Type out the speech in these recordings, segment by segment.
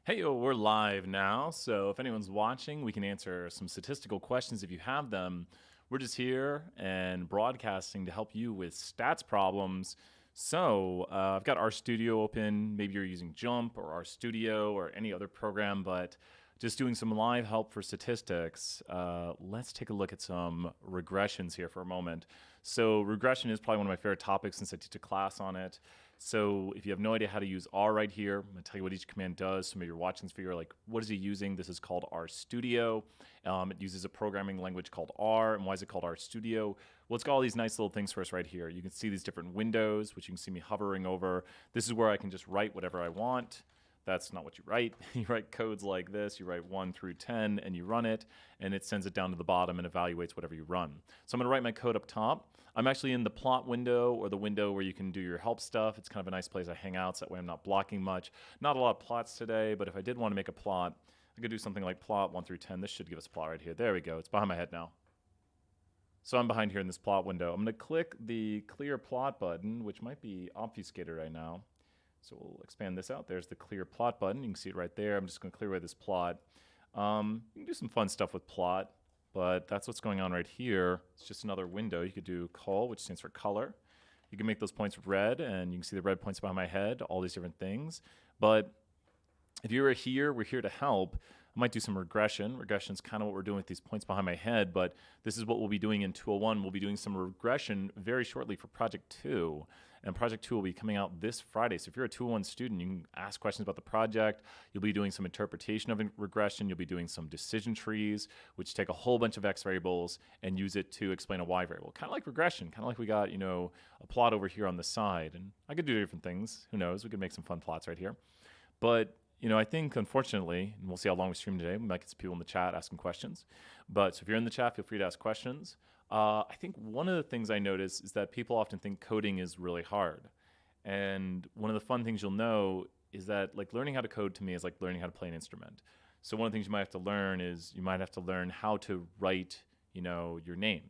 Hey, we're live now, so if anyone's watching, we can answer some statistical questions if you have them. We're just here and broadcasting to help you with stats problems. So I've got RStudio open. Maybe you're using Jump or RStudio or any other program, but just doing some live help for statistics. Let's take a look at some regressions here for a moment. So regression is probably one of my favorite topics since I teach a class on it. So if you have no idea how to use R right here, I'm going to tell you what each command does. So maybe you're watching this video, like, what is he using? This is called RStudio. It uses a programming language called R. And why is it called RStudio? Well, it's got all these nice little things for us right here. You can see these different windows, which you can see me hovering over. This is where I can just write whatever I want. That's not what you write. You write codes like this. You write 1 through 10, and you run it, and it sends it down to the bottom and evaluates whatever you run. So I'm going to write my code up top. I'm actually in the plot window, or the window where you can do your help stuff. It's kind of a nice place I hang out, so that way I'm not blocking much. Not a lot of plots today, but if I did want to make a plot, I could do something like plot 1 through 10. This should give us a plot right here. There we go. It's behind my head now. So I'm behind here in this plot window. I'm going to click the clear plot button, which might be obfuscated right now. So we'll expand this out. There's the clear plot button. You can see it right there. I'm just going to clear away this plot. You can do some fun stuff with plot, but that's what's going on right here. It's just another window. You could do col, which stands for color. You can make those points red, and you can see the red points behind my head, all these different things. But if you were here, we're here to help. I might do some regression. Regression is kind of what we're doing with these points behind my head, but this is what we'll be doing in 201. We'll be doing some regression very shortly for Project 2. And Project 2 will be coming out this Friday. So if you're a 201 student, you can ask questions about the project. You'll be doing some interpretation of regression. You'll be doing some decision trees, which take a whole bunch of X variables and use it to explain a Y variable. Kind of like regression, kind of like we got, a plot over here on the side. And I could do different things. Who knows? We could make some fun plots right here. But I think, unfortunately, and we'll see how long we stream today, we might get some people in the chat asking questions. But so if you're in the chat, feel free to ask questions. I think one of the things I notice is that people often think coding is really hard. And one of the fun things you'll know is that, like, learning how to code to me is like learning how to play an instrument. So one of the things you might have to learn is you might have to learn how to write, your name.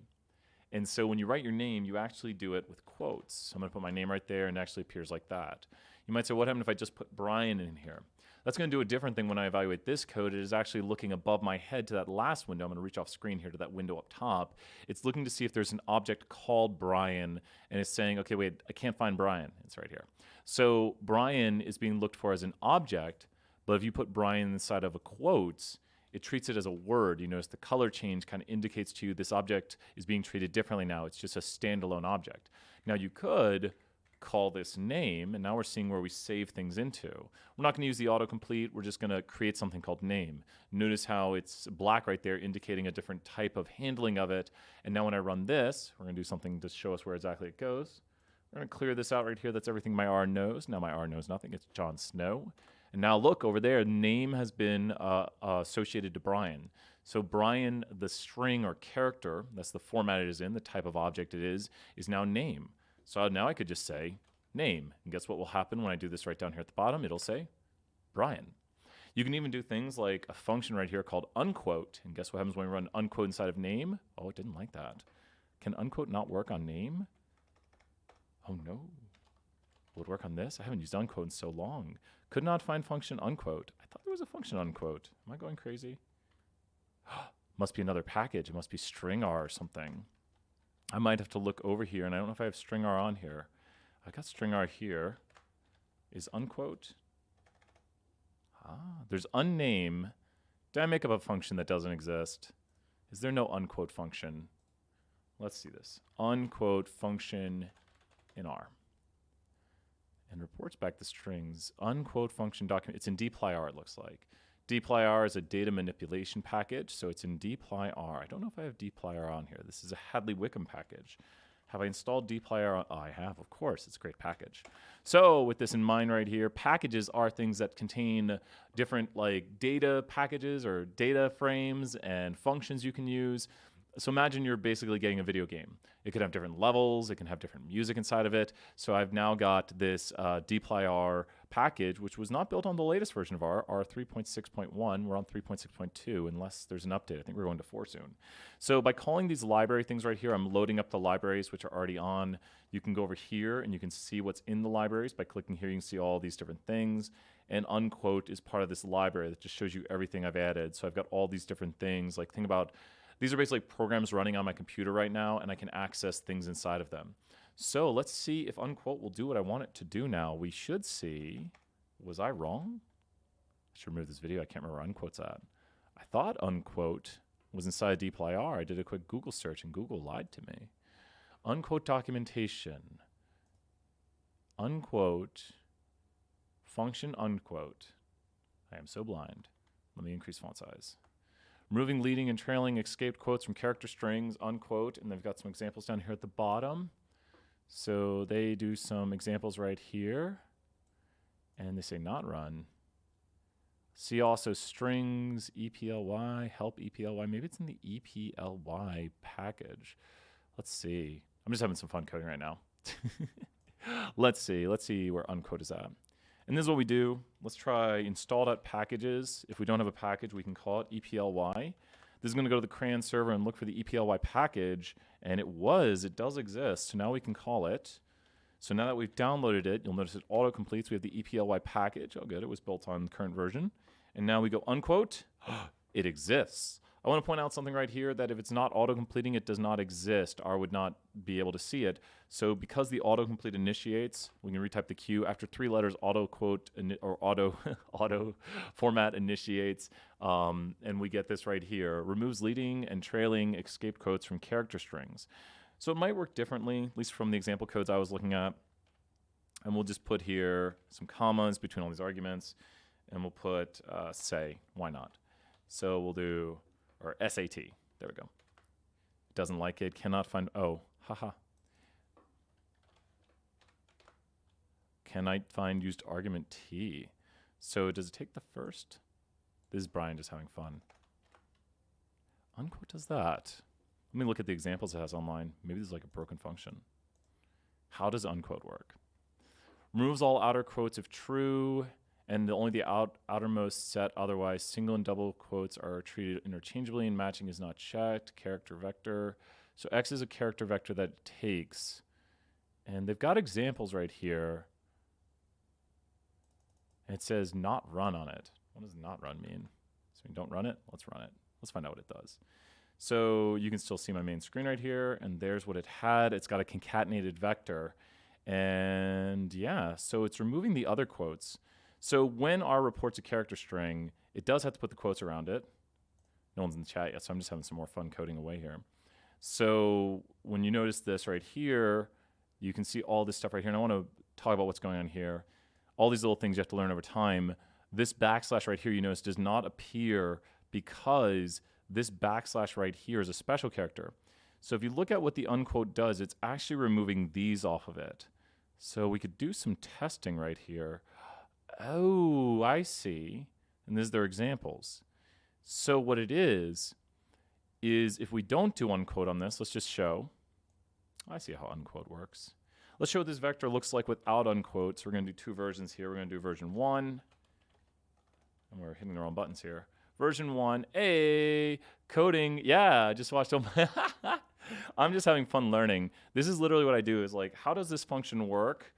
And so when you write your name, you actually do it with quotes. So I'm going to put my name right there, and it actually appears like that. You might say, what happened if I just put Brian in here? That's going to do a different thing when I evaluate this code. It is actually looking above my head to that last window. I'm going to reach off screen here to that window up top. It's looking to see if there's an object called Brian, and it's saying, okay, wait, I can't find Brian. It's right here. So Brian is being looked for as an object, but if you put Brian inside of a quotes, it treats it as a word. You notice the color change kind of indicates to you this object is being treated differently now. It's just a standalone object. Now you could call this name, and now we're seeing where we save things into. We're not going to use the autocomplete. We're just going to create something called name. Notice how it's black right there, indicating a different type of handling of it. And now when I run this, we're going to do something to show us where exactly it goes. We're going to clear this out right here. That's everything my R knows. Now my R knows nothing. It's Jon Snow. And now look over there, name has been associated to Brian. So Brian, the string or character, that's the format it is in, the type of object it is now name. So now I could just say name. And guess what will happen when I do this right down here at the bottom? It'll say Brian. You can even do things like a function right here called unquote. And guess what happens when we run unquote inside of name? Oh, it didn't like that. Can unquote not work on name? Oh no. Will it work on this? I haven't used unquote in so long. Could not find function unquote. I thought there was a function unquote. Am I going crazy? Must be another package. It must be string R or something. I might have to look over here, and I don't know if I have string R on here. I got string R here. Is unquote? There's unname. Did I make up a function that doesn't exist? Is there no unquote function? Let's see this. Unquote function in R. And reports back the strings. Unquote function document. It's in dplyr, it looks like. dplyr is a data manipulation package, so it's in dplyr. I don't know if I have dplyr on here. This is a Hadley Wickham package. Have I installed dplyr? Oh, I have, of course. It's a great package. So with this in mind right here, packages are things that contain different like data packages or data frames and functions you can use. So imagine you're basically getting a video game. It could have different levels. It can have different music inside of it. So I've now got this dplyr package, which was not built on the latest version of R 3.6.1. We're on 3.6.2, unless there's an update. I think we're going to 4 soon. So by calling these library things right here, I'm loading up the libraries, which are already on. You can go over here, and you can see what's in the libraries. By clicking here, you can see all these different things. And unquote is part of this library that just shows you everything I've added. So I've got all these different things. Like, think about, these are basically programs running on my computer right now, and I can access things inside of them. So let's see if unquote will do what I want it to do now. We should see, was I wrong? I should remove this video. I can't remember where unquote's at. I thought unquote was inside dplyr. I did a quick Google search, and Google lied to me. Unquote documentation. Unquote. Function unquote. I am so blind. Let me increase font size. Removing leading and trailing escaped quotes from character strings, unquote. And they've got some examples down here at the bottom. So they do some examples right here. And they say not run. See also strings, EPLY, help EPLY. Maybe it's in the EPLY package. Let's see. I'm just having some fun coding right now. Let's see where unquote is at. And this is what we do. Let's try install.packages. If we don't have a package, we can call it EPLY. This is going to go to the CRAN server and look for the EPLY package. And it does exist. So now we can call it. So now that we've downloaded it, you'll notice it auto-completes. We have the EPLY package. Oh, good. It was built on the current version. And now we go unquote. It exists. I want to point out something right here, that if it's not auto-completing, it does not exist. R would not be able to see it. So because the autocomplete initiates, we can retype the Q. After 3 letters, auto-quote or auto format initiates, and we get this right here. Removes leading and trailing escape quotes from character strings. So it might work differently, at least from the example codes I was looking at. And we'll just put here some commas between all these arguments, and we'll put say. Why not? So we'll do, or SAT. There we go. Doesn't like it, cannot find, oh, haha. Can I find used argument T? So does it take the first? This is Brian just having fun. Unquote does that. Let me look at the examples it has online. Maybe this is like a broken function. How does unquote work? Removes all outer quotes if true, and only the outermost set, otherwise single and double quotes are treated interchangeably, and matching is not checked. Character vector. So X is a character vector that it takes. And they've got examples right here. And it says not run on it. What does not run mean? So we don't run it? Let's run it. Let's find out what it does. So you can still see my main screen right here, and there's what it had. It's got a concatenated vector. And yeah, so it's removing the other quotes. So when R reports a character string, it does have to put the quotes around it. No one's in the chat yet, so I'm just having some more fun coding away here. So when you notice this right here, you can see all this stuff right here. And I want to talk about what's going on here. All these little things you have to learn over time. This backslash right here, you notice, does not appear because this backslash right here is a special character. So if you look at what the unquote does, it's actually removing these off of it. So we could do some testing right here. Oh, I see. And these are their examples. So what it is if we don't do unquote on this, let's just show. I see how unquote works. Let's show what this vector looks like without unquote. So we're going to do 2 versions here. We're going to do version 1. And we're hitting the wrong buttons here. Version 1, coding. Yeah, I just watched them. I'm just having fun learning. This is literally what I do, is like, how does this function work?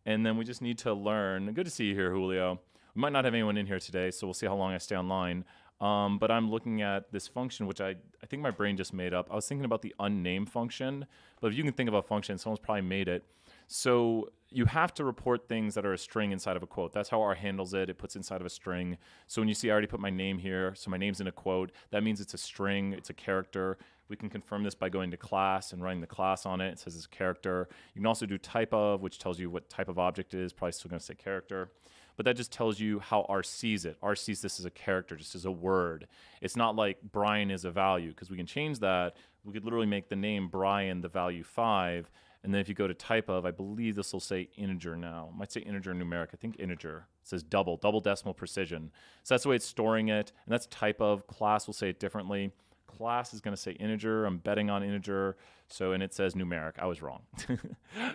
And then we just need to learn. Good to see you here, Julio. We might not have anyone in here today, so we'll see how long I stay online. But I'm looking at this function, which I think my brain just made up. I was thinking about the unnamed function, but if you can think of a function, someone's probably made it. So you have to report things that are a string inside of a quote. That's how R handles it. It puts inside of a string. So when you see I already put my name here, so my name's in a quote, that means it's a string, it's a character. We can confirm this by going to class and running the class on it. It says it's a character. You can also do type of, which tells you what type of object it is. Probably still going to say character. But that just tells you how R sees it. R sees this as a character, just as a word. It's not like Brian is a value, because we can change that. We could literally make the name Brian the value 5. And then if you go to type of, I believe this will say integer now. It might say integer numeric. I think integer. It says double decimal precision. So that's the way it's storing it. And that's type of. Class will say it differently. class is going to say integer. I'm betting on integer. So, and it says numeric. I was wrong.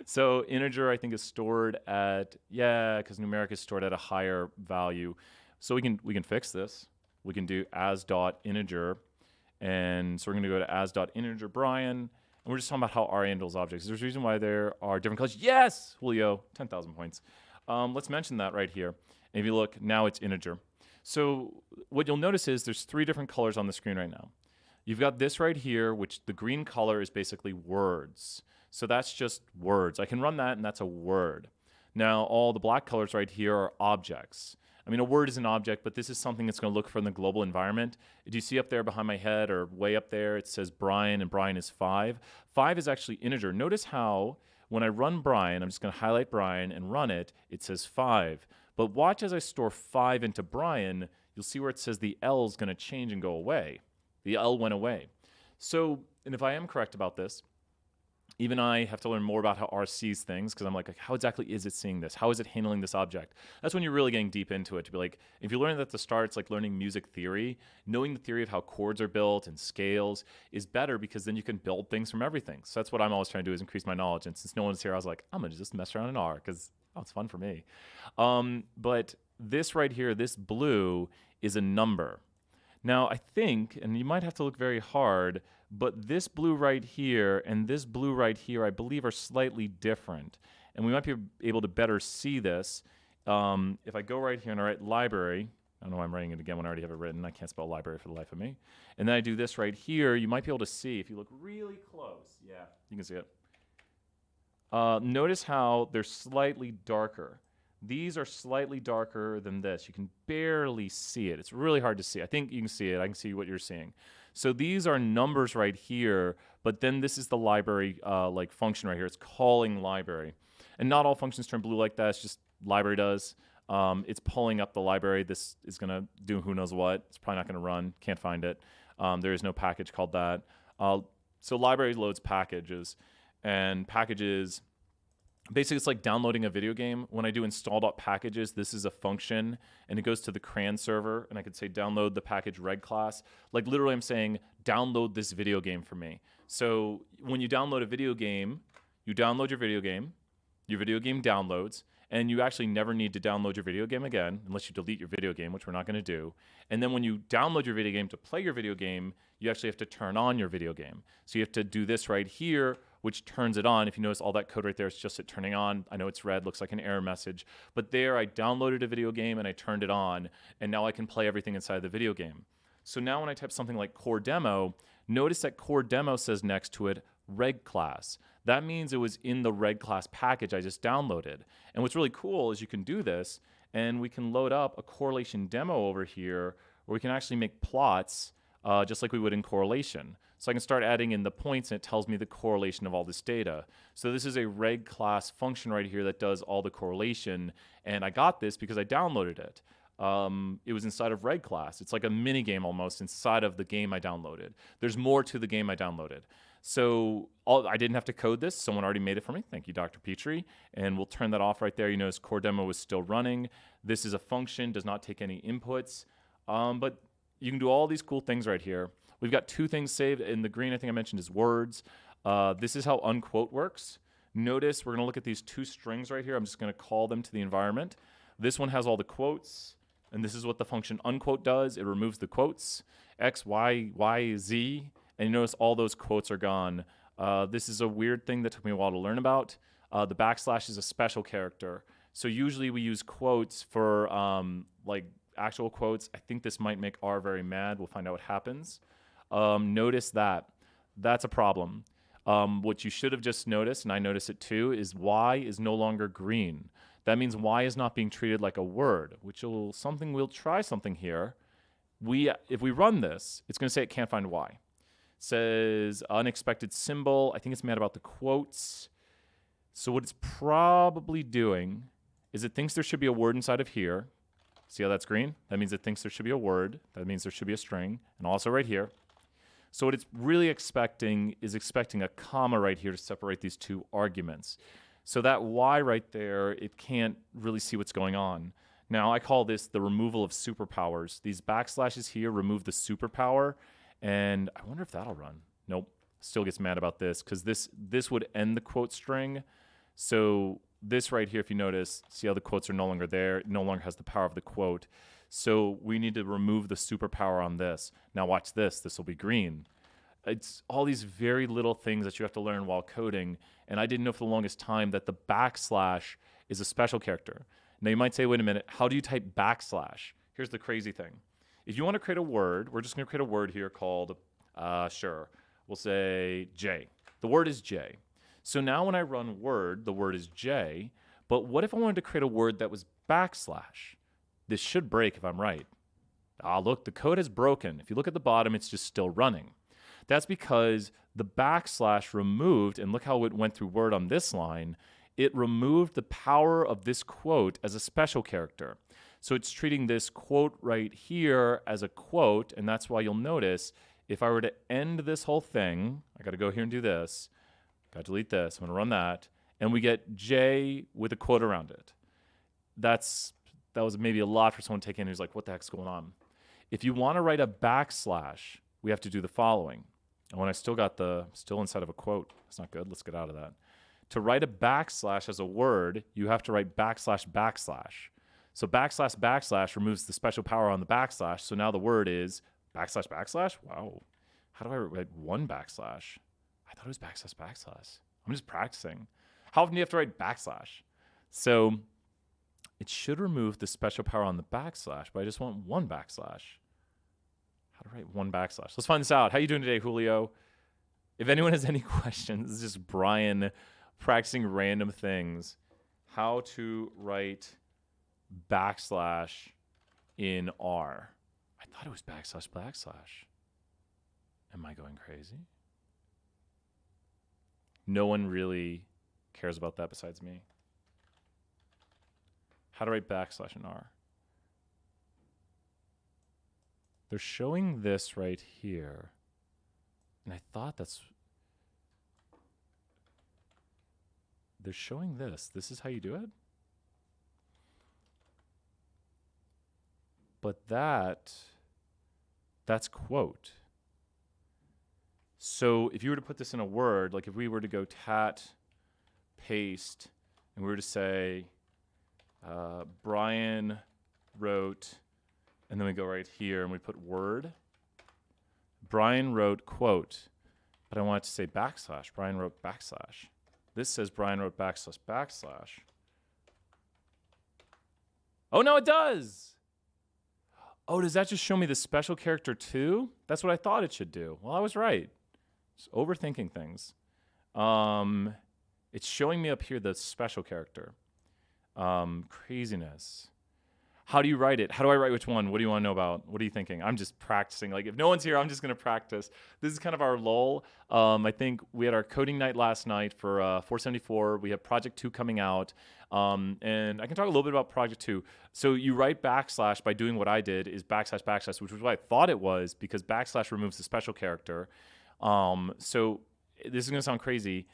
So integer, I think, is stored at, because numeric is stored at a higher value. So we can fix this. We can do as.integer. And so we're going to go to as.integer Brian. And we're just talking about how R handles objects. There's a reason why there are different colors. Yes, Julio, 10,000 points. Let's mention that right here. And if you look, now it's integer. So what you'll notice is there's 3 different colors on the screen right now. You've got this right here, which the green color is basically words. So that's just words. I can run that, and that's a word. Now, all the black colors right here are objects. I mean, a word is an object, but this is something that's going to look for in the global environment. Do you see up there behind my head or way up there, it says Brian, and Brian is 5. 5 is actually integer. Notice how when I run Brian, I'm just going to highlight Brian and run it, it says 5. But watch as I store 5 into Brian, you'll see where it says the L is going to change and go away. The L went away. So, and if I am correct about this, even I have to learn more about how R sees things, because I'm like, how exactly is it seeing this? How is it handling this object? That's when you're really getting deep into it, to be like, if you learn that at the start, it's like learning music theory. Knowing the theory of how chords are built and scales is better, because then you can build things from everything. So that's what I'm always trying to do, is increase my knowledge. And since no one's here, I was like, I'm going to just mess around in R, because it's fun for me. But this right here, this blue, is a number. Now, I think, and you might have to look very hard, but this blue right here and this blue right here, I believe, are slightly different. And we might be able to better see this. If I go right here and I write library, I don't know why I'm writing it again when I already have it written. I can't spell library for the life of me. And then I do this right here, you might be able to see, if you look really close, you can see it. Notice how they're slightly darker. These are slightly darker than this. You can barely see it. It's really hard to see. I think you can see it. I can see what you're seeing. So these are numbers right here, but then this is the library like function right here. It's calling library. And not all functions turn blue like that. It's just library does. It's pulling up the library. This is going to do who knows what. It's probably not going to run. Can't find it. There is no package called that. So library loads packages. And packages, basically, it's like downloading a video game. When I do install.packages, this is a function, and it goes to the CRAN server, and I could say download the package reg class. Like literally I'm saying, download this video game for me. So when you download a video game, you download your video game downloads, and you actually never need to download your video game again, unless you delete your video game, which we're not going to do. And then when you download your video game to play your video game, you actually have to turn on your video game. So you have to do this right here, which turns it on. If you notice all that code right there, it's just it turning on. I know it's red, looks like an error message. But there, I downloaded a video game and I turned it on, and now I can play everything inside the video game. So now when I type something like core demo, notice that core demo says next to it reg class. That means it was in the reg class package I just downloaded. And what's really cool is you can do this, and we can load up a correlation demo over here where we can actually make plots just like we would in correlation. So I can start adding in the points, and it tells me the correlation of all this data. So this is a reg class function right here that does all the correlation, and I got this because I downloaded it. It was inside of reg class. It's like a mini game almost inside of the game I downloaded. There's more to the game I downloaded. So I didn't have to code this. Someone already made it for me. Thank you, Dr. Petrie. And we'll turn that off right there. You notice core demo is still running. This is a function, does not take any inputs. But you can do all these cool things right here. We've got 2 things saved. In the green, I think I mentioned, is words. This is how unquote works. Notice we're going to look at these 2 strings right here. I'm just going to call them to the environment. This one has all the quotes, and this is what the function unquote does. It removes the quotes, X, Y, Y, Z, and you notice all those quotes are gone. This is a weird thing that took me a while to learn about. The backslash is a special character. So usually we use quotes for like actual quotes. I think this might make R very mad. We'll find out what happens. Notice that. That's a problem. What you should have just noticed, and I notice it too, is Y is no longer green. That means Y is not being treated like a word, which we'll try something here. If we run this, it's going to say it can't find Y. It says unexpected symbol. I think it's mad about the quotes. So what it's probably doing is it thinks there should be a word inside of here. See how that's green? That means it thinks there should be a word. That means there should be a string. And also right here. So what it's really expecting is a comma right here to separate these 2 arguments. So that Y right there, it can't really see what's going on. Now, I call this the removal of superpowers. These backslashes here remove the superpower, And I wonder if that'll run. Nope. Still gets mad about this because this would end the quote string. So this right here, if you notice, see how the quotes are no longer there, it no longer has the power of the quote. So we need to remove the superpower on this. Now watch this. This will be green. It's all these very little things that you have to learn while coding. And I didn't know for the longest time that the backslash is a special character. Now you might say, wait a minute, how do you type backslash? Here's the crazy thing. If you want to create a word, we're just going to create a word here called, sure, we'll say J. The word is J. So now when I run word, the word is J. But what if I wanted to create a word that was backslash? This should break if I'm right. Look, the code has broken. If you look at the bottom, it's just still running. That's because the backslash removed, and look how it went through word on this line, it removed the power of this quote as a special character. So it's treating this quote right here as a quote, and that's why you'll notice if I were to end this whole thing, I got to go here and do this, got to delete this, I'm going to run that, and we get J with a quote around it. That was maybe a lot for someone to take in who's like, what the heck's going on? If you want to write a backslash, we have to do the following. And when I still inside of a quote, it's not good. Let's get out of that. To write a backslash as a word, you have to write backslash backslash. So backslash backslash removes the special power on the backslash. So now the word is backslash backslash. Wow. How do I write one backslash? I thought it was backslash backslash. I'm just practicing. How often do you have to write backslash? So it should remove the special power on the backslash, but I just want one backslash. How to write one backslash? Let's find this out. How you doing today, Julio? If anyone has any questions, this is just Brian practicing random things. How to write backslash in R. I thought it was backslash backslash. Am I going crazy? No one really cares about that besides me. How to write backslash in R. They're showing this right here. And I thought they're showing this. This is how you do it? But that's quote. So if you were to put this in a word, like if we were to go tat, paste, and we were to say, Brian wrote, and then we go right here and we put word. Brian wrote quote, but I want it to say backslash. Brian wrote backslash. This says Brian wrote backslash backslash. Oh, no, it does. Oh, does that just show me the special character too? That's what I thought it should do. Well, I was right. Just overthinking things. It's showing me up here the special character. Craziness. How do you write it? How do I write which one? What do you want to know about? What are you thinking? I'm just practicing. Like, if no one's here, I'm just going to practice. This is kind of our lull. I think we had our coding night last night for 474. We have Project 2 coming out. And I can talk a little bit about Project 2. So you write backslash by doing what I did, is backslash backslash, which was what I thought it was because backslash removes the special character. So this is going to sound crazy,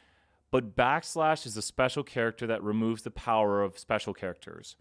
but backslash is a special character that removes the power of special characters.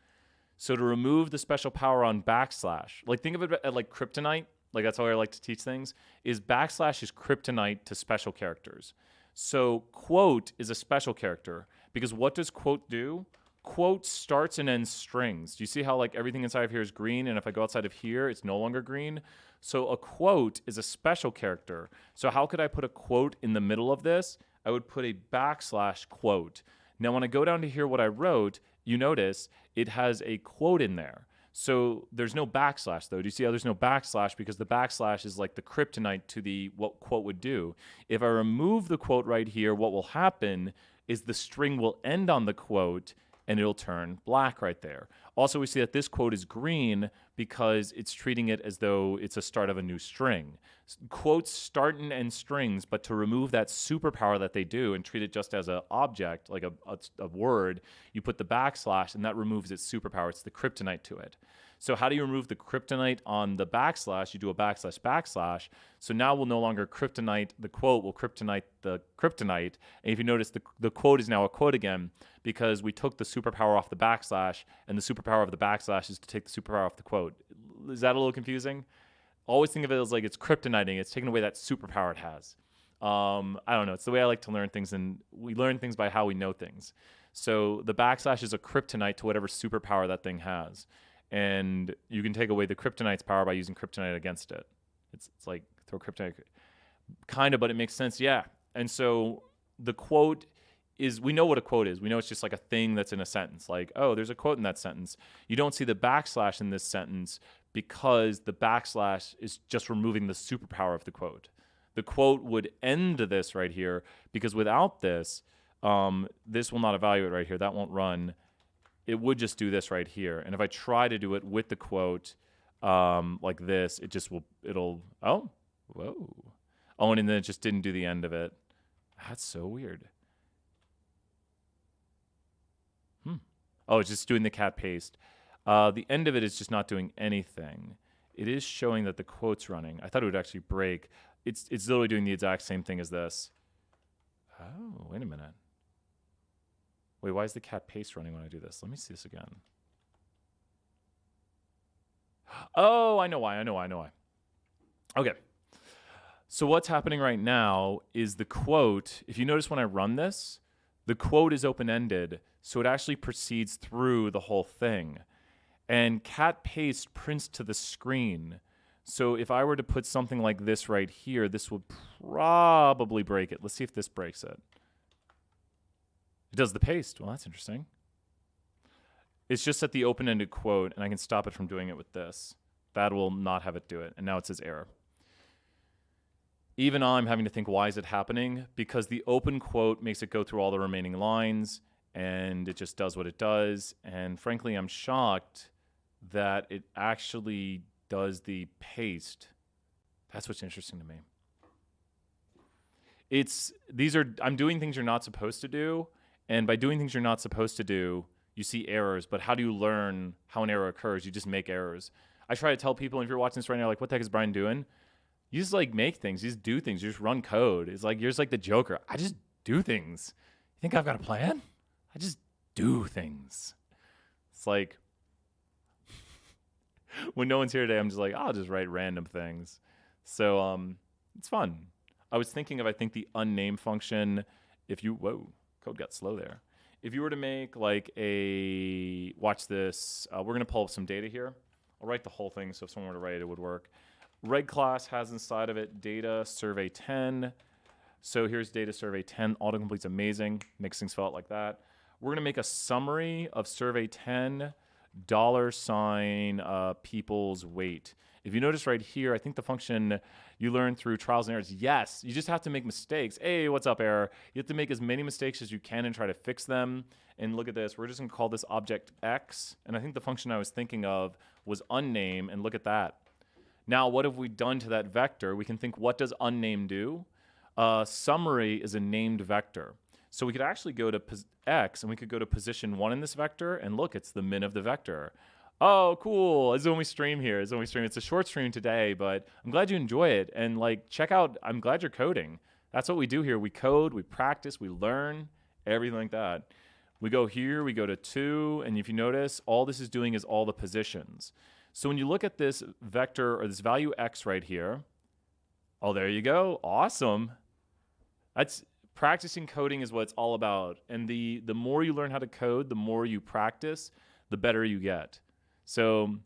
So to remove the special power on backslash, like think of it like kryptonite, like that's how I like to teach things, is backslash is kryptonite to special characters. So quote is a special character because what does quote do? Quote starts and ends strings. Do you see how like everything inside of here is green, and if I go outside of here, it's no longer green? So a quote is a special character. So how could I put a quote in the middle of this? I would put a backslash quote. Now when I go down to here what I wrote, you notice it has a quote in there. So there's no backslash though. Do you see how there's no backslash? Because the backslash is like the kryptonite to the what quote would do. If I remove the quote right here, what will happen is the string will end on the quote and it'll turn black right there. Also, we see that this quote is green because it's treating it as though it's a start of a new string. Quotes start and end strings, but to remove that superpower that they do and treat it just as an object, like a word, you put the backslash and that removes its superpower. It's the kryptonite to it. So how do you remove the kryptonite on the backslash? You do a backslash backslash. So now we'll no longer kryptonite the quote, we'll kryptonite the kryptonite. And if you notice, the quote is now a quote again because we took the superpower off the backslash, and the superpower of the backslash is to take the superpower off the quote. Is that a little confusing? always think of it as like it's kryptoniting. It's taking away that superpower it has. I don't know. It's the way I like to learn things, and we learn things by how we know things. So the backslash is a kryptonite to whatever superpower that thing has, and you can take away the kryptonite's power by using kryptonite against it. It's like throw kryptonite, kind of, but it makes sense. Yeah. And so the quote is, we know what a quote is. We know it's just like a thing that's in a sentence. Like, oh, there's a quote in that sentence. You don't see the backslash in this sentence because the backslash is just removing the superpower of the quote. The quote would end this right here because without this, this will not evaluate right here. That won't run. It would just do this right here. And if I try to do it with the quote like this, it just will, oh, whoa. Oh, and then it just didn't do the end of it. That's so weird. Oh, it's just doing the cat paste. The end of it is just not doing anything. It is showing that the quote's running. I thought it would actually break. It's literally doing the exact same thing as this. Oh, wait a minute. Wait, why is the cat paste running when I do this? Let me see this again. Oh, I know why. Okay. So what's happening right now is the quote, if you notice when I run this, the quote is open-ended, so it actually proceeds through the whole thing. And cat paste prints to the screen. So if I were to put something like this right here, this would probably break it. Let's see if this breaks it. It does the paste. Well, that's interesting. It's just at the open-ended quote, and I can stop it from doing it with this. That will not have it do it. And now it says error. Even I'm having to think, why is it happening? Because the open quote makes it go through all the remaining lines, and it just does what it does. And frankly, I'm shocked that it actually does the paste. That's what's interesting to me. I'm doing things you're not supposed to do, and by doing things you're not supposed to do, you see errors. But how do you learn how an error occurs? You just make errors. I try to tell people, and if you're watching this right now, like, what the heck is Brian doing? You just like make things. You just do things. You just run code. It's like you're just like the Joker. I just do things. You think I've got a plan? I just do things. It's like when no one's here today, I'm just like, I'll just write random things. So it's fun. I was thinking of, I think, the unnamed function. Whoa, code got slow there. If you were to make like watch this. We're going to pull up some data here. I'll write the whole thing, so if someone were to write it, it would work. Reg class has inside of it data survey 10. So here's data survey 10. Autocomplete's amazing. Makes things felt like that. We're going to make a summary of survey 10 $sign people's weight. If you notice right here, I think the function you learn through trials and errors, yes, you just have to make mistakes. Hey, what's up, error? You have to make as many mistakes as you can and try to fix them. And look at this. We're just going to call this object X. And I think the function I was thinking of was unname. And look at that. Now, what have we done to that vector? We can think, what does unname do? Summary is a named vector. So we could actually go to X, and we could go to position 1 in this vector, and look, it's the min of the vector. Oh, cool. It's only stream here. It's a short stream today, but I'm glad you enjoy it. And like, check out, I'm glad you're coding. That's what we do here. We code, we practice, we learn, everything like that. We go here, we go to 2, and if you notice, all this is doing is all the positions. So when you look at this vector, or this value X right here, oh, there you go. Awesome. That's practicing coding is what it's all about. And the more you learn how to code, the more you practice, the better you get. So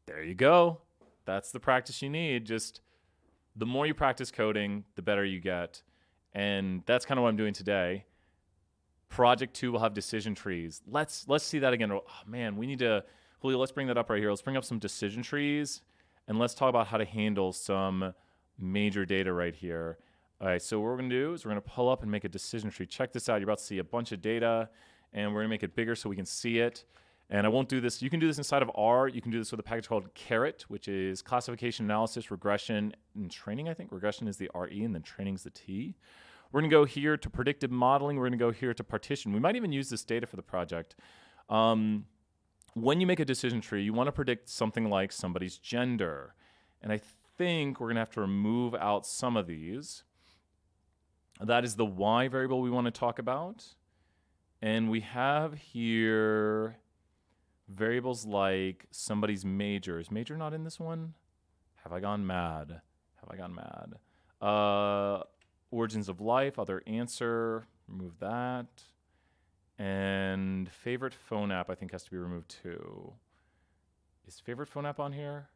there you go. That's the practice you need. Just the more you practice coding, the better you get. And that's kind of what I'm doing today. Project 2 will have decision trees. Let's see that again. Oh, man, we need to, Julio, let's bring that up right here. Let's bring up some decision trees, and let's talk about how to handle some major data right here. All right, so what we're going to do is we're going to pull up and make a decision tree. Check this out. You're about to see a bunch of data, and we're going to make it bigger so we can see it. And I won't do this. You can do this inside of R. You can do this with a package called Caret, which is classification, analysis, regression, and training, I think. Regression is the RE, and then training is the T. We're going to go here to predictive modeling. We're going to go here to partition. We might even use this data for the project. When you make a decision tree, you want to predict something like somebody's gender. And I think we're going to have to remove out some of these. That is the Y variable we want to talk about. And we have here variables like somebody's major. Is major not in this one? Have I gone mad? Have I gone mad? Origins of life, other answer, remove that. And favorite phone app, I think, has to be removed too. Is favorite phone app on here?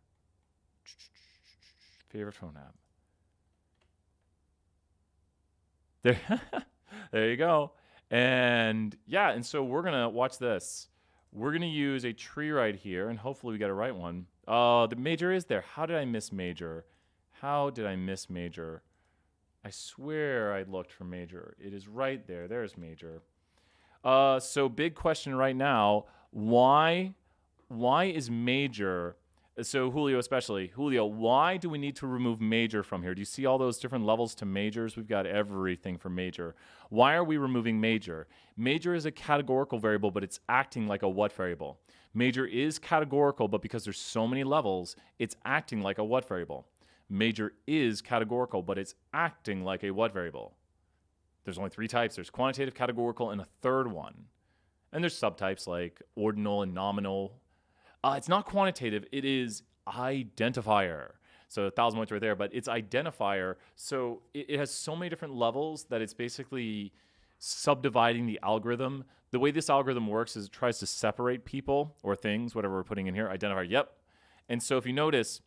Favorite phone app. There, there you go. And yeah, and so we're gonna watch this. We're gonna use a tree right here, and hopefully we get a right one. Oh, the major is there. How did I miss major? How did I miss major? I swear I looked for major. It is right there. There's major. So big question right now. Why is major? So Julio especially. Julio, why do we need to remove major from here? Do you see all those different levels to majors? We've got everything for major. Why are we removing major? Major is a categorical variable, but it's acting like a what variable? Major is categorical, but because there's so many levels, it's acting like a what variable? Major is categorical, but it's acting like a what variable? There's only 3 types. There's quantitative, categorical, and a third one. And there's subtypes like ordinal and nominal. It's not quantitative. It is identifier. So 1,000 points right there, but it's identifier. So it has so many different levels that it's basically subdividing the algorithm. The way this algorithm works is it tries to separate people or things, whatever we're putting in here. Identifier, yep. And so if you notice,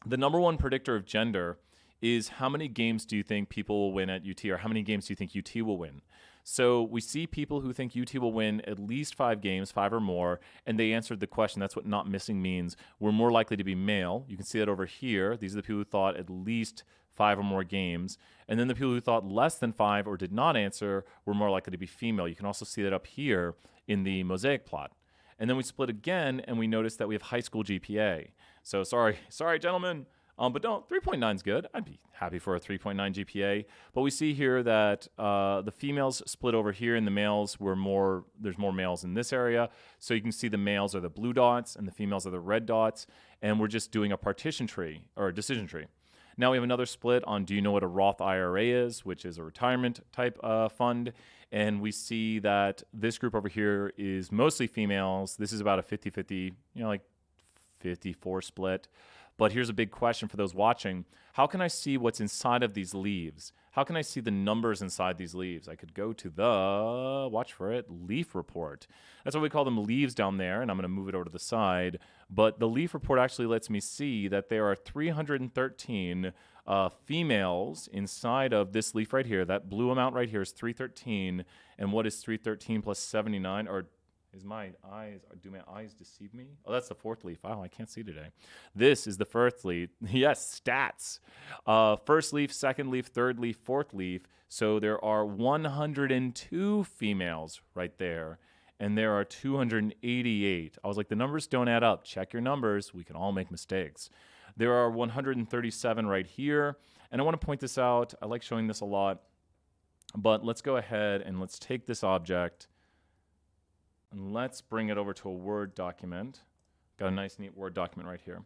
the number one predictor of gender is how many games do you think people will win at UT, or how many games do you think UT will win? So we see people who think UT will win at least 5 games, 5 or more, and they answered the question. That's what not missing means. We're more likely to be male. You can see that over here. These are the people who thought at least 5 or more games. And then the people who thought less than 5 or did not answer were more likely to be female. You can also see that up here in the mosaic plot. And then we split again, and we notice that we have high school GPA. So sorry, gentlemen. But don't, 3.9 is good. I'd be happy for a 3.9 GPA. But we see here that the females split over here, and the males were more, there's more males in this area. So you can see the males are the blue dots, and the females are the red dots. And we're just doing a partition tree, or a decision tree. Now we have another split on do you know what a Roth IRA is, which is a retirement type fund. And we see that this group over here is mostly females. This is about a 50-50, like 54 split. But here's a big question for those watching. How can I see what's inside of these leaves? How can I see the numbers inside these leaves? I could go to the, watch for it, leaf report. That's what we call them, leaves down there, and I'm going to move it over to the side. But the leaf report actually lets me see that there are 313 females inside of this leaf right here. That blue amount right here is 313. And what is 313 plus 79? Or do my eyes deceive me? Oh, that's the 4th leaf. Wow, I can't see today. This is the 1st leaf. Yes, stats. 1st leaf, 2nd leaf, 3rd leaf, 4th leaf. So there are 102 females right there, and there are 288. I was like, the numbers don't add up. Check your numbers. We can all make mistakes. There are 137 right here, and I want to point this out. I like showing this a lot, but let's go ahead and let's take this object, and let's bring it over to a Word document. Got a nice, neat Word document right here.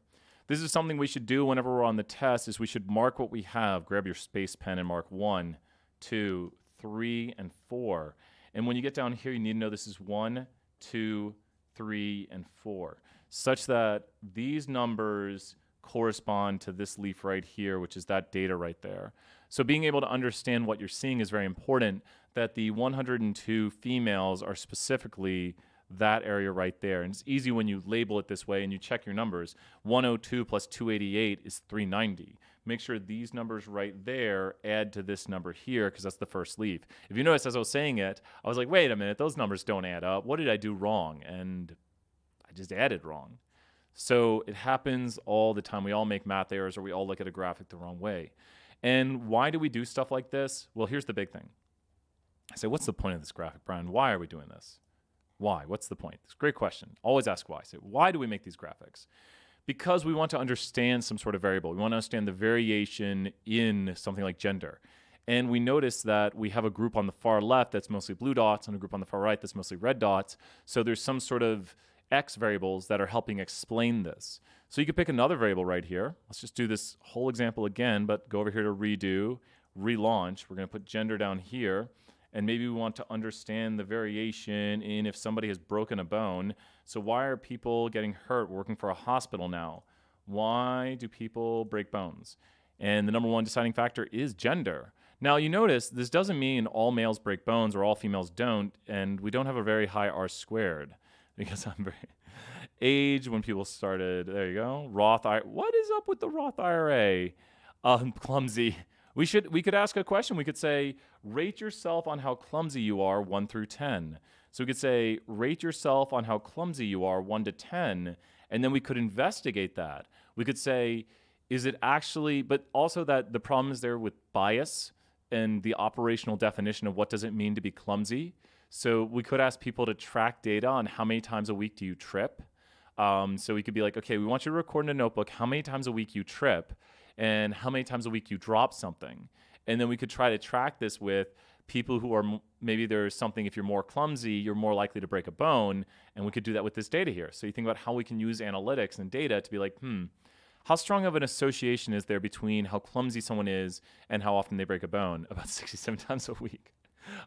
This is something we should do whenever we're on the test, is we should mark what we have. Grab your space pen and mark 1, 2, 3, and 4. And when you get down here, you need to know this is 1, 2, 3, and 4, such that these numbers correspond to this leaf right here, which is that data right there. So being able to understand what you're seeing is very important, that the 102 females are specifically that area right there. And it's easy when you label it this way and you check your numbers. 102 plus 288 is 390. Make sure these numbers right there add to this number here, because that's the 1st leaf. If you notice, as I was saying it, I was like, wait a minute, those numbers don't add up. What did I do wrong? And I just added wrong. So it happens all the time. We all make math errors, or we all look at a graphic the wrong way. And why do we do stuff like this? Well, here's the big thing. I say, what's the point of this graphic, Brian? Why are we doing this? Why? What's the point? It's a great question. Always ask why. I say, why do we make these graphics? Because we want to understand some sort of variable. We want to understand the variation in something like gender. And we notice that we have a group on the far left that's mostly blue dots and a group on the far right that's mostly red dots. So there's some sort of X variables that are helping explain this. So you could pick another variable right here. Let's just do this whole example again, but go over here to redo, relaunch. We're going to put gender down here. And maybe we want to understand the variation in if somebody has broken a bone. So why are people getting hurt working for a hospital now? Why do people break bones? And the number one deciding factor is gender. Now, you notice this doesn't mean all males break bones or all females don't, and we don't have a very high R squared because I'm very age when people started. There you go. Roth IRA. What is up with the Roth IRA? Clumsy. We could ask a question. We could say, rate yourself on how clumsy you are, 1 through 10. So we could say, rate yourself on how clumsy you are, 1 to 10, and then we could investigate that. We could say, is it actually, but also that the problem is there with bias and the operational definition of what does it mean to be clumsy. So we could ask people to track data on how many times a week do you trip. So we could be like, okay, we want you to record in a notebook how many times a week you trip and how many times a week you drop something. And then we could try to track this with people who are, maybe there's something, if you're more clumsy, you're more likely to break a bone. And we could do that with this data here. So you think about how we can use analytics and data to be like, how strong of an association is there between how clumsy someone is and how often they break a bone? About 67 times a week.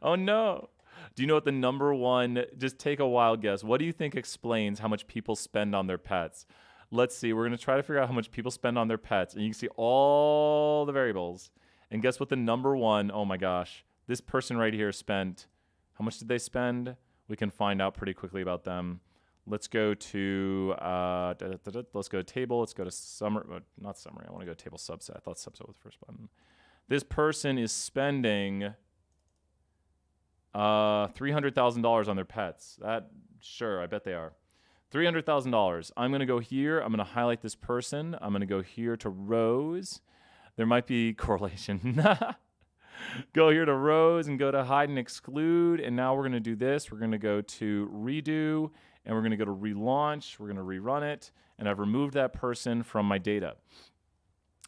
Oh no. Do you know what the number one, just take a wild guess. What do you think explains how much people spend on their pets? Let's see. We're going to try to figure out how much people spend on their pets. And you can see all the variables. And guess what the number one, oh my gosh, this person right here spent, how much did they spend? We can find out pretty quickly about them. Let's go to, let's go to table. Let's go to summary, not summary. I want to go to table subset. I thought subset was the first button. This person is spending $300,000 on their pets. Sure, I bet they are. $300,000. I'm going to go here. I'm going to highlight this person. I'm going to go here to rows. There might be correlation. Go here to rows and go to hide and exclude. And now we're going to do this. We're going to go to redo and we're going to go to relaunch. We're going to rerun it. And I've removed that person from my data.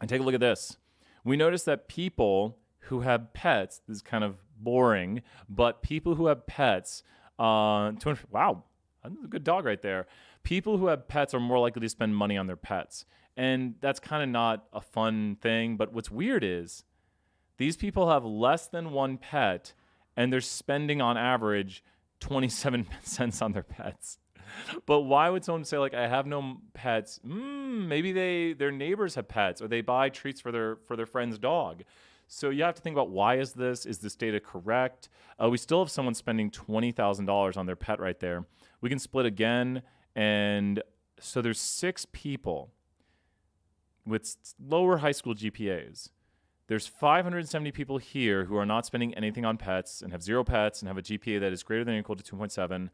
And take a look at this. We notice that people who have pets, this is kind of boring, but people who have pets, wow, that's a good dog right there. People who have pets are more likely to spend money on their pets. And that's kind of not a fun thing. But what's weird is these people have less than one pet and they're spending on average 27 cents on their pets. But why would someone say, like, I have no pets? Maybe their neighbors have pets or they buy treats for their friend's dog. So you have to think about, why is this? Is this data correct? We still have someone spending $20,000 on their pet right there. We can split again. And so there's 6 people with lower high school GPAs. There's 570 people here who are not spending anything on pets and have 0 pets and have a GPA that is greater than or equal to 2.7.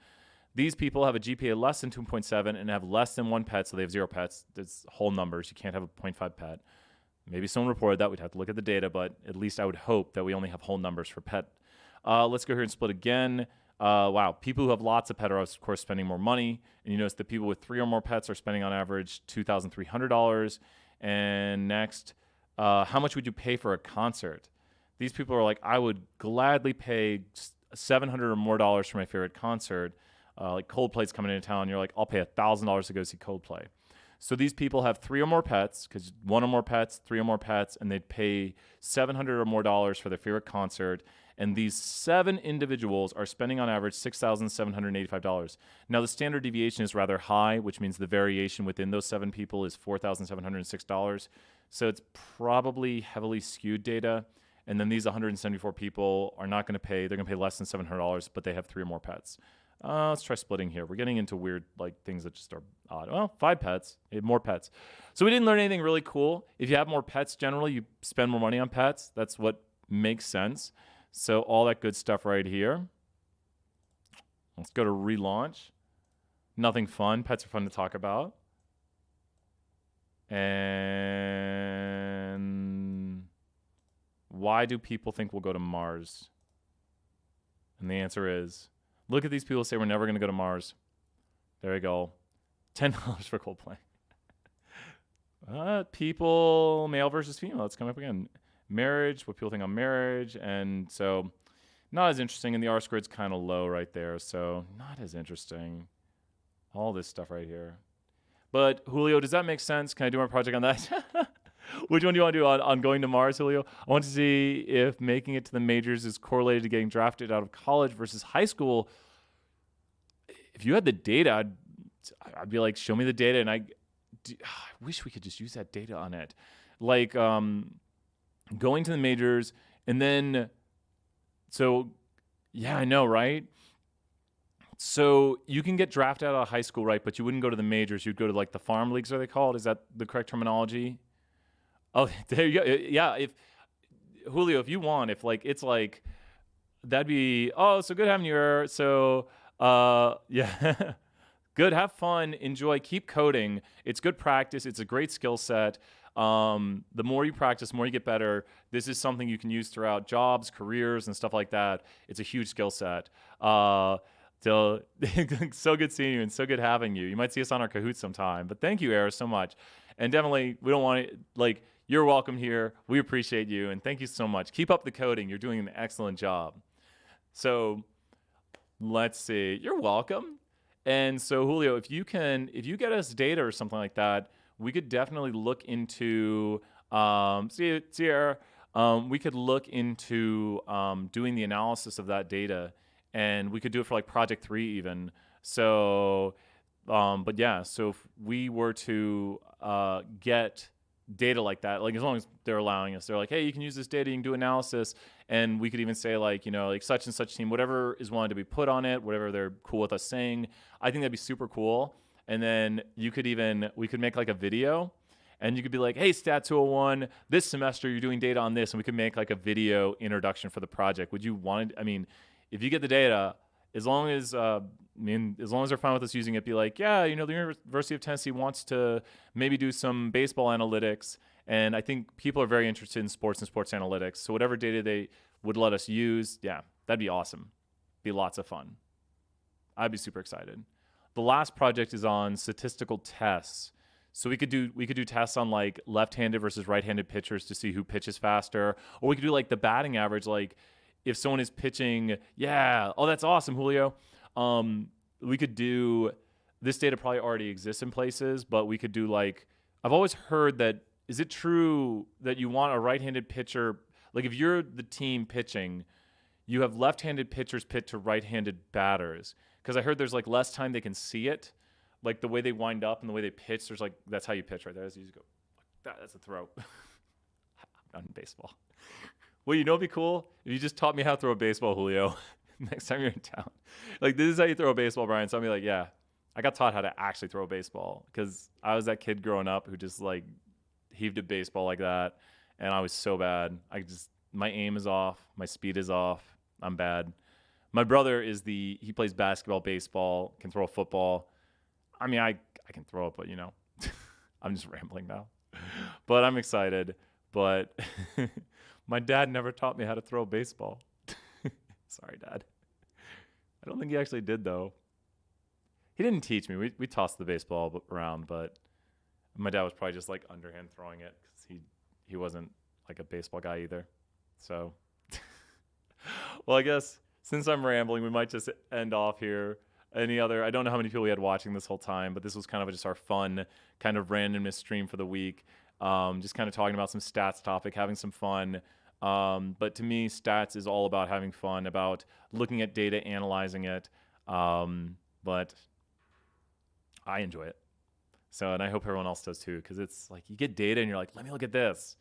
These people have a GPA less than 2.7 and have less than 1 pet, so they have 0 pets. That's whole numbers. You can't have a 0.5 pet. Maybe someone reported that. We'd have to look at the data, but at least I would hope that we only have whole numbers for pet. Let's go here and split again. Wow, people who have lots of pets are, of course, spending more money. And you notice the people with 3 or more pets are spending on average $2,300. And next, how much would you pay for a concert? These people are like, I would gladly pay $700 or more for my favorite concert. Like Coldplay's coming into town. You're like, I'll pay $1,000 to go see Coldplay. So these people have 3 or more pets, because 1 or more pets, 3 or more pets, and they'd pay $700 or more for their favorite concert. And these 7 individuals are spending on average $6,785. Now, the standard deviation is rather high, which means the variation within those 7 people is $4,706. So it's probably heavily skewed data. And then these 174 people are not going to pay. They're going to pay less than $700, but they have 3 or more pets. Let's try splitting here. We're getting into weird things that just are odd. Well, 5 pets, more pets. So we didn't learn anything really cool. If you have more pets, generally you spend more money on pets. That's what makes sense. So all that good stuff right here. Let's go to relaunch. Nothing fun. Pets are fun to talk about. And why do people think we'll go to Mars? And the answer is, look at these people say we're never going to go to Mars. There we go. $10 for Coldplay. People, male versus female. Let's come up again. Marriage, what people think on marriage. And so not as interesting. And the R-squared's kind of low right there. So not as interesting. All this stuff right here. But Julio, does that make sense? Can I do my project on that? Which one do you want to do on going to Mars, Julio? I want to see if making it to the majors is correlated to getting drafted out of college versus high school. If you had the data, I'd be like, show me the data. And I wish we could just use that data on it. Like going to the majors and then, so yeah, I know, right? So you can get drafted out of high school, right? But you wouldn't go to the majors. You'd go to like the farm leagues, are they called? Is that the correct terminology? Oh, there you go. Yeah, if Julio, if you want, if like it's like that'd be so good having you here. So yeah. Good, have fun, enjoy, keep coding. It's good practice. It's a great skill set. The more you practice, the more you get better. This is something you can use throughout jobs, careers, and stuff like that. It's a huge skill set. So, so good seeing you and so good having you. You might see us on our Kahoot sometime. But thank you, Era, so much. And definitely, we don't want to, like, you're welcome here. We appreciate you. And thank you so much. Keep up the coding. You're doing an excellent job. So, let's see. You're welcome. And so, Julio, if you get us data or something like that, we could definitely look into, we could look into doing the analysis of that data, and we could do it for like Project 3 even. So, but yeah, so if we were to get data like that, like as long as they're allowing us, they're like, hey, you can use this data, you can do analysis, and we could even say like, like such and such team, whatever is wanted to be put on it, whatever they're cool with us saying. I think that'd be super cool. And then we could make like a video, and you could be like, hey, Stat 201, this semester you're doing data on this, and we could make like a video introduction for the project. Would you want it? I mean, if you get the data, as long as they're fine with us using it, be like, yeah, the University of Tennessee wants to maybe do some baseball analytics, and I think people are very interested in sports and sports analytics. So whatever data they would let us use, yeah, that'd be awesome. Be lots of fun. I'd be super excited. The last project is on statistical tests. So we could do tests on like left-handed versus right-handed pitchers to see who pitches faster, or we could do like the batting average, like if someone is pitching, that's awesome, Julio. We could do, this data probably already exists in places, but we could do like, I've always heard that, is it true that you want a right-handed pitcher, like if you're the team pitching, you have left-handed pitchers pitch to right-handed batters? Because I heard there's like less time they can see it, like the way they wind up and the way they pitch, there's like, that's how you pitch right there. As you just go, that's a throw. I'm done baseball. Well, it'd be cool if you just taught me how to throw a baseball, Julio, next time you're in town. Like, this is how you throw a baseball, Brian. So I'll be like, yeah, I got taught how to actually throw a baseball because I was that kid growing up who just like heaved a baseball like that. And I was so bad. My aim is off. My speed is off. I'm bad. My brother he plays basketball, baseball, can throw a football. I mean, I can throw it, but I'm just rambling now. But I'm excited. But my dad never taught me how to throw a baseball. Sorry, Dad. I don't think he actually did, though. He didn't teach me. We tossed the baseball around, but my dad was probably just like underhand throwing it because he wasn't like a baseball guy either. So, well, I guess since I'm rambling, we might just end off here. I don't know how many people we had watching this whole time, but this was kind of just our fun kind of randomness stream for the week. Just kind of talking about some stats topic, having some fun. But to me, stats is all about having fun, about looking at data, analyzing it. But I enjoy it. So, and I hope everyone else does too, because it's like you get data and you're like, let me look at this.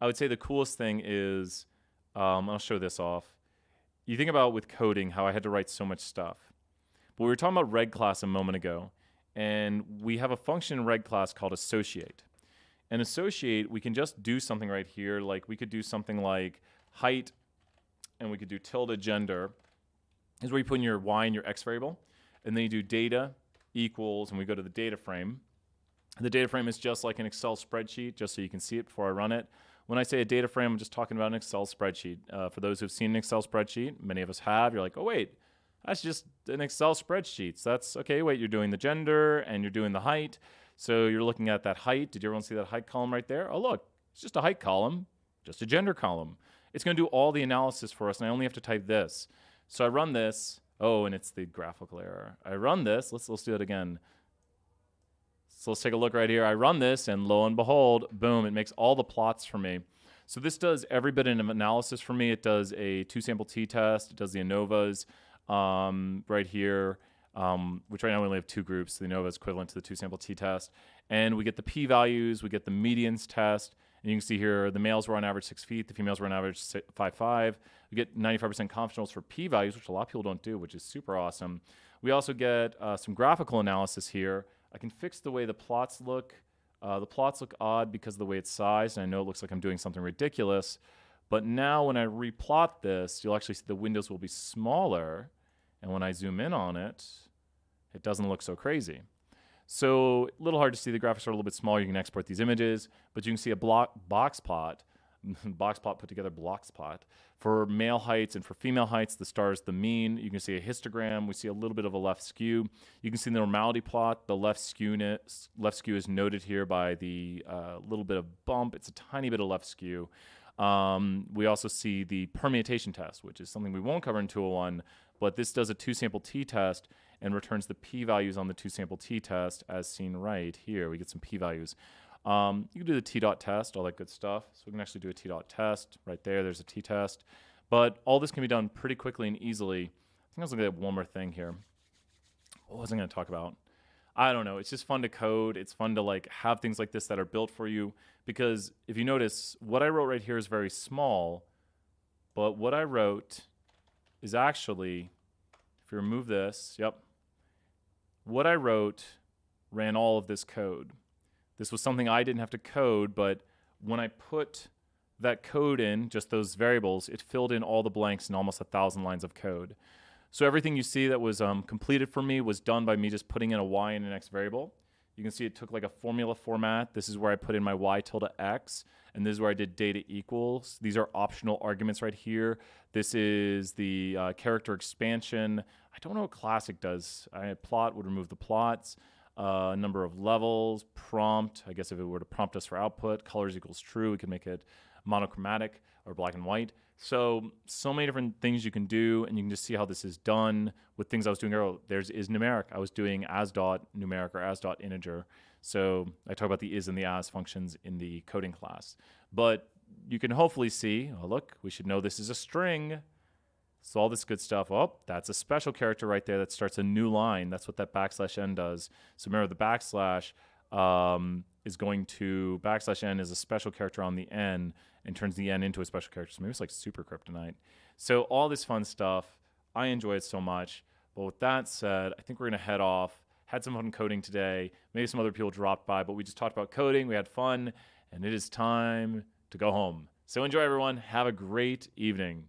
I would say the coolest thing is, I'll show this off. You think about with coding, how I had to write so much stuff. But we were talking about reg class a moment ago, and we have a function in reg class called associate. And associate, we can just do something right here. Like we could do something like height, and we could do tilde gender. This is where you put in your y and your x variable. And then you do data equals, and we go to the data frame. The data frame is just like an Excel spreadsheet, just so you can see it before I run it. When I say a data frame, I'm just talking about an Excel spreadsheet. For those who've seen an Excel spreadsheet, many of us have, you're like, oh, wait, that's just an Excel spreadsheet. So that's, okay, wait, you're doing the gender and you're doing the height. So you're looking at that height. Did everyone see that height column right there? Oh, look, it's just a height column, just a gender column. It's going to do all the analysis for us, and I only have to type this. So I run this. Oh, and it's the graphical error. I run this. Let's do it again. So let's take a look right here. I run this, and lo and behold, boom, it makes all the plots for me. So this does every bit of analysis for me. It does a two-sample t-test. It does the ANOVAs right here. which right now we only have 2 groups. The ANOVA is equivalent to the 2-sample t-test. And we get the p-values, we get the medians test. And you can see here the males were on average 6 feet, the females were on average 5'5". We get 95% confidence intervals for p-values, which a lot of people don't do, which is super awesome. We also get some graphical analysis here. I can fix the way the plots look. The plots look odd because of the way it's sized, and I know it looks like I'm doing something ridiculous. But now when I replot this, you'll actually see the windows will be smaller. And when I zoom in on it, it doesn't look so crazy. So a little hard to see. The graphics are a little bit smaller. You can export these images, but you can see a box plot put together blocks plot. For male heights and for female heights, the star is the mean. You can see a histogram. We see a little bit of a left skew. You can see the normality plot. The left skew is noted here by the little bit of bump. It's a tiny bit of left skew. We also see the permutation test, which is something we won't cover in 201, but this does a 2-sample t-test and returns the p-values on the 2-sample t-test as seen right here. We get some p-values. You can do the t-dot test, all that good stuff. So we can actually do a t-dot test right there. There's a t-test. But all this can be done pretty quickly and easily. I think I was looking at one more thing here. What was I going to talk about? I don't know. It's just fun to code. It's fun to like have things like this that are built for you, because if you notice, what I wrote right here is very small, but what I wrote is actually, if you remove this, what I wrote ran all of this code. This was something I didn't have to code, but when I put that code in, just those variables, it filled in all the blanks in almost 1,000 lines of code. So everything you see that was completed for me was done by me just putting in a y and an x variable. You can see it took like a formula format. This is where I put in my y tilde x, and this is where I did data equals. These are optional arguments right here. This is the character expansion. I don't know what classic does. Plot would remove the plots. Number of levels, prompt. I guess if it were to prompt us for output, colors equals true. We could make it monochromatic or black and white. So many different things you can do, and you can just see how this is done with things I was doing earlier. There's is numeric. I was doing as dot numeric or as dot integer. So I talk about the is and the as functions in the coding class. But you can hopefully see, oh look, we should know this is a string. So all this good stuff. Oh, that's a special character right there that starts a new line. That's what that \n does. So remember, the backslash is going to, \n is a special character on the n and turns the n into a special character. So maybe it's like super kryptonite. So all this fun stuff. I enjoy it so much. But with that said, I think we're going to head off. Had some fun coding today. Maybe some other people dropped by, but we just talked about coding. We had fun, and it is time to go home. So enjoy, everyone. Have a great evening.